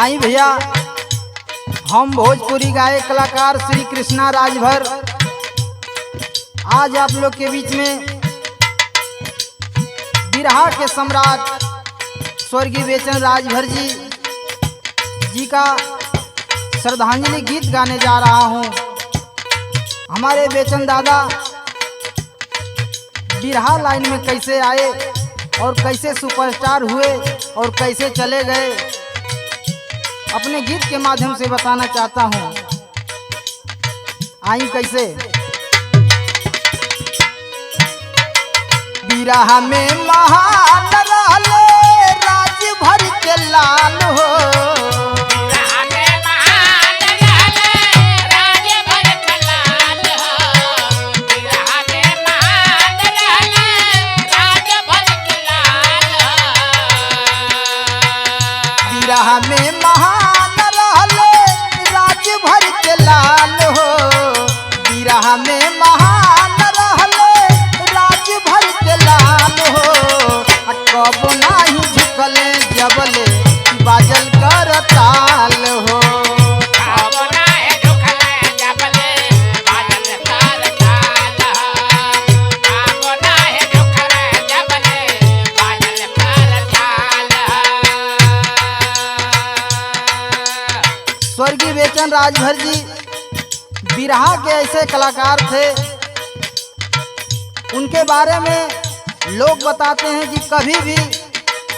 आई भैया, हम भोजपुरी गायक कलाकार श्री कृष्णा राजभर आज आप लोग के बीच में बिरहा के सम्राट स्वर्गीय बेचन राजभर जी का श्रद्धांजलि गीत गाने जा रहा हूँ। हमारे बेचन दादा बिरहा लाइन में कैसे आए और कैसे सुपरस्टार हुए और कैसे चले गए, अपने गीत के माध्यम से बताना चाहता हूँ। आई कैसे। बिरहा में महान रहले राज भर के लाल हो, बिरहा में महान रहले राज भर के लाल हो, बिरहा में महान रहले राज भर के लाल हो। कब नाही झुकले जबले बाजल कर ताल हो, कब नाही झुकले जबले बाजल कर ताल हो, कब नाही झुकले जबले बाजल कर ताल हो। स्वर्गीय बेचन राजभर जी बिरहा के ऐसे कलाकार थे, उनके बारे में लोग बताते हैं कि कभी भी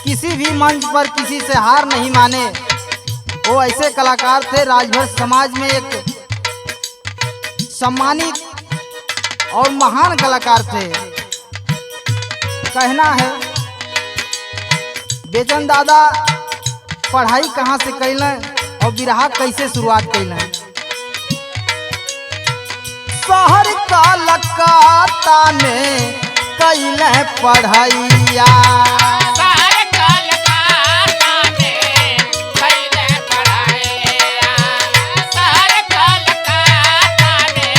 किसी भी मंच पर किसी से हार नहीं माने। वो ऐसे कलाकार थे, राजभर समाज में एक सम्मानित और महान कलाकार थे। कहना है बेचन दादा पढ़ाई कहाँ से कैलें और बिरहा कैसे शुरुआत कैलें। शहर कलकत्ता में कैले पढ़ैया, शहर कलकत्ता में कैले पढ़ैया, शहर कलकत्ता में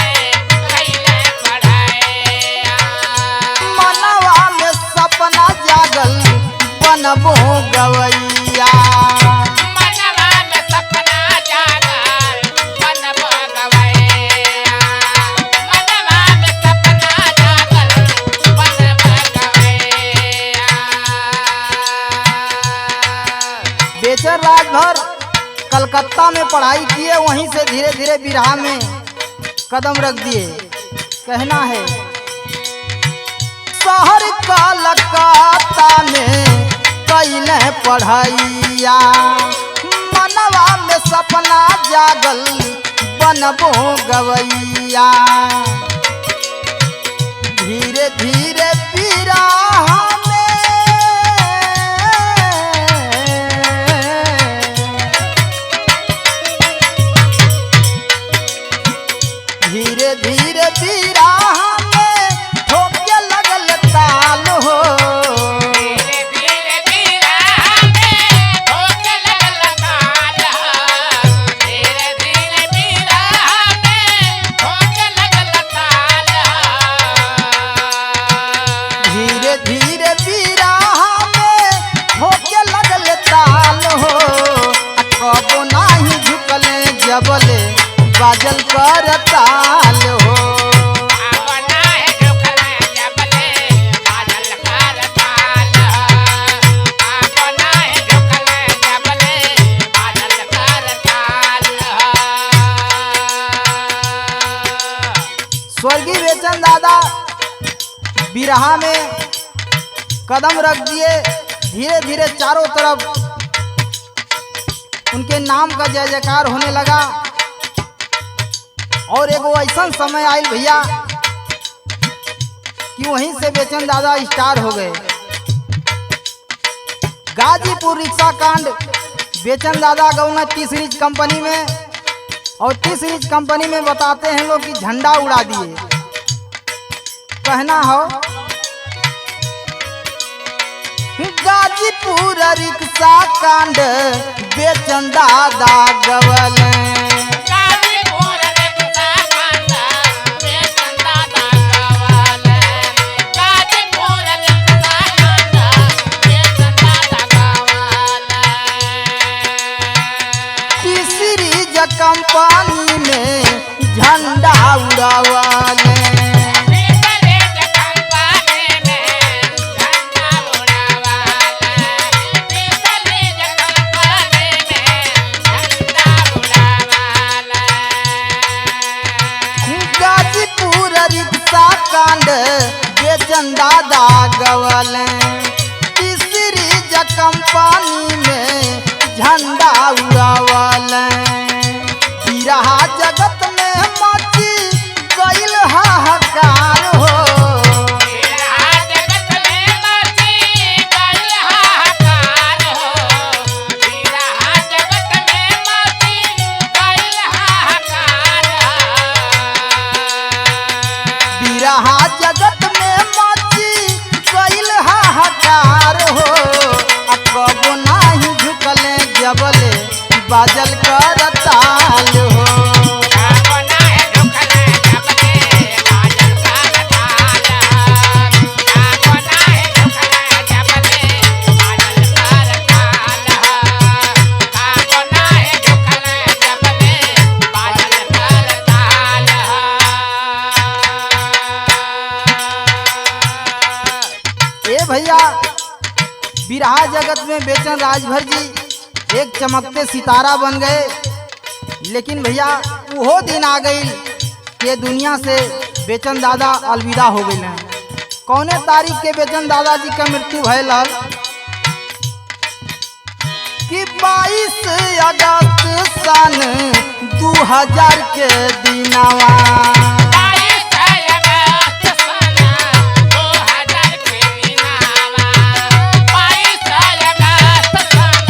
कैले पढ़ैया। मनवा में सपना जागल बनबो गवैया, मनवा में सपना जागल बनबो गवैया, मनवा में सपना जागल बनबो गवैया। बेचन राजभर कलकत्ता में पढ़ाई किए, वहीं से धीरे धीरे बिरहा में कदम रख दिए। कहना है शहर कलकत्ता में कैले पढ़ैया, मनवा में सपना जागल बनबो गवैया। धीरे धीरे बिरहा में धीरे धीरे बिरहा में ठोके लगल ताल हो, धीरे धीरे बिरहा में ठोके लगल ताल हो, धीरे धीरे बिरहा में ठोके लगल ताल हो। धीरे धीरे बिरहा में ठोके लगल ताल हो। कबो नाही झुकले जबले बाजल कर ताल हो, कब नाही झुकले जबले बाजल कर ताल हो, कब नाही झुकले जबले बाजल कर ताल हो। स्वर्गीय बेचन दादा बिरहा में कदम रख दिए। धीरे धीरे चारों तरफ उनके नाम का जय जयकार होने लगा और एगो ऐसा समय आयल भैया कि वहीं से बेचन दादा स्टार हो गए। गाजीपुर रिक्शा कांड बेचन दादा गौना टी सीरीज कंपनी में, और टी सीरीज कंपनी में बताते हैं लोग कि झंडा उड़ा दिए। कहना हो गाजीपुर रिक्शा कांड बेचन दादा गवल, गाजीपुर रिक्शा कांड बेचन दादा गवल, गाजीपुर रिक्शा कांड बेचन दादा गवल। दागवल तीसरी कंपनी में झंडा उड़ावल बिरहा जगत में मची गइल हाहाकार हो बिरहा जगत में मची गइल हाहाकार हो बिरहा जगत में मची गइल हाहाकार बिरहा जगत में मची गइल हाहाकार हो कबो नाही झुकले जबले बाजल कर ताल हो काको नाहे झुकले जबले बाजल कर ताल काको नाहे झुकले जबले बाजल कर ताल काको नाहे झुकले जबले बाजल कर ताल ए भैया बिरहा जगत में बेचन राजभर जी एक चमकते सितारा बन गए लेकिन भैया वो दिन आ गई कि दुनिया से बेचन दादा अलविदा हो गए हैं। कौने तारीख के बेचन दादाजी का मृत्यु भयल कि 22 अगस्त सन 2000 के दिनवा 22 अगस्त सन 2000 के दिनवा 22 अगस्त सन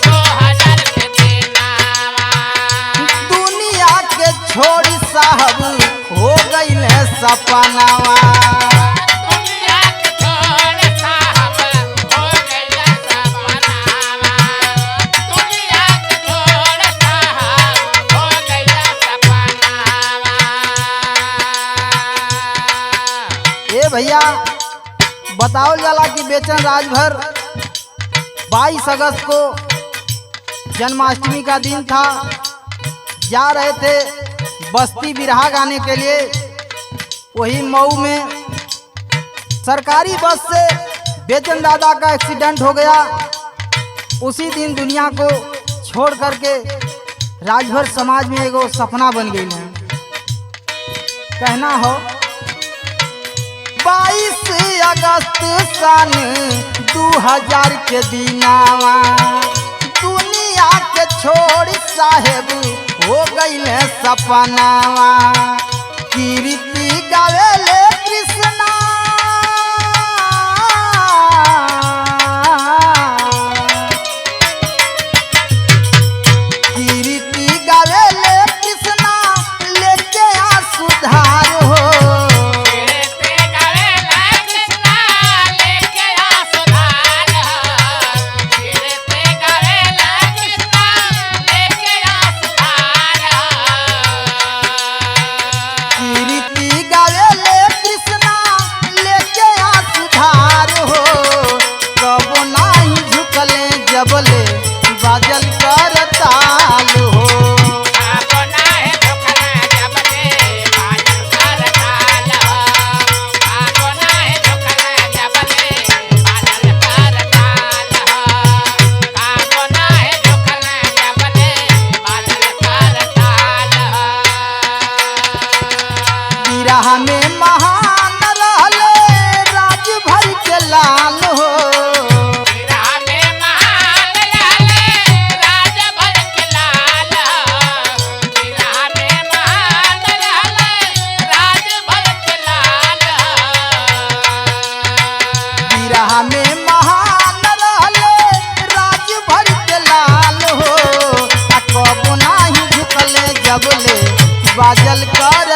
2000 के दिनवा दुनिया के छोड़ी साहब हो गई सपनावा दुनिया के छोड़ साहब हो गइल सपनावा दुनिया के छोड़ साहब हो गइल सपनावा ए भैया बताओ जाला कि बेचन राजभर 22 अगस्त को जन्माष्टमी का दिन था जा रहे थे बस्ती बिरहा गाने के लिए वही मऊ में सरकारी बस से बेचन दादा का एक्सीडेंट हो गया। उसी दिन दुनिया को छोड़ करके राजभर समाज में एगो सपना बन गई है। कहना हो 22 अगस्त सन 2000 के दिनावा दुनिया के छोड़ साहेब हो गई सपनावा कीर्ति गावेले कृष्णा कीर्ति गावेले कृष्णा लेके आ सुधार हो कीर्ति गावेला कृष्णा लेके आ सुधार कीर्ति गावेला कृष्णा लेके आ सुधार कीर्ति गावेले कृष्णा लेके आ सुधार हो कबो नाही झुकले जबले बाजल कर ताल हो काको नाहे झुकले जबले बाजल कर ताल काको नाहे झुकले जबले बाजल कर ताल काको नाहे झुकले जबले बाजल कर ताल बिरहा में महान रहले राजभर के लाल हो बिरहा में महान रहले राजभर के लाल बिरहा में महान रहले राजभर के लाल बिरहा में महान रहले राजभर के लाल हो कबो नाही झुकले जबले बाजल कर